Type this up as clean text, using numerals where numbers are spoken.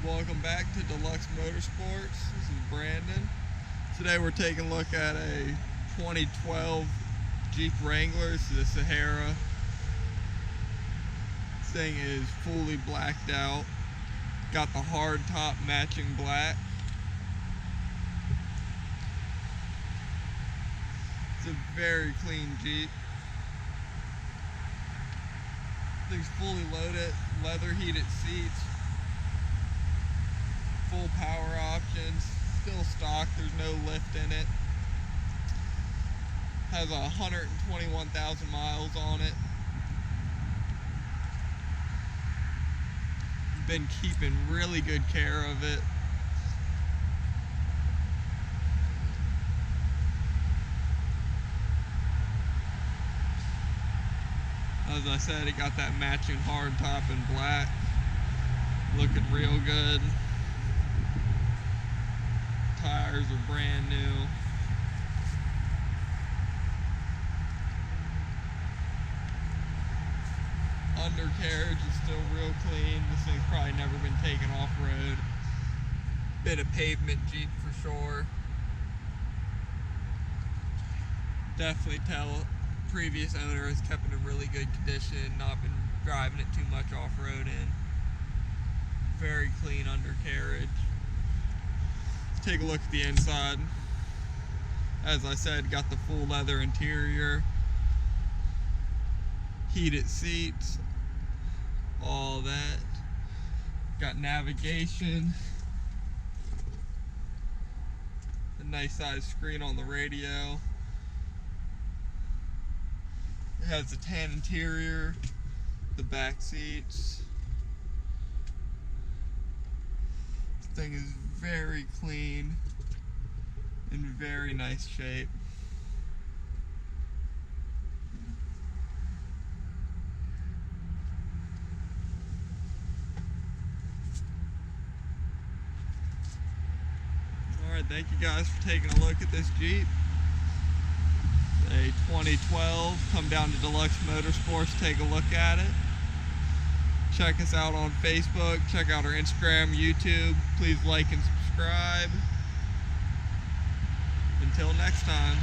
Welcome back to Deluxe Motorsports. This is Brandon. Today we're taking a look at a 2012 Jeep Wrangler. This is a Sahara. This thing is fully blacked out. Got the hard top matching black. It's a very clean Jeep. Thing's fully loaded, leather heated seats, full power options, still stock, there's no lift in it. Has 121,000 miles on it. Been keeping really good care of it. As I said, it got that matching hard top in black. Looking real good. Tires are brand new. Undercarriage is still real clean. This thing's probably never been taken off-road. Been a pavement Jeep for sure. Definitely tell previous owner has kept it in really good condition, not been driving it too much off-road in. Very clean undercarriage. Let's take a look at the inside. As I said, got the full leather interior, heated seats, all that. Got navigation, a nice size screen on the radio. It has a tan interior, the back seats. This thing is very clean, in very nice shape. Alright, thank you guys for taking a look at this Jeep. A 2012. Come down to Deluxe Motorsports, take a look at it. Check us out on Facebook, check out our Instagram, YouTube. Please like and subscribe. Until next time.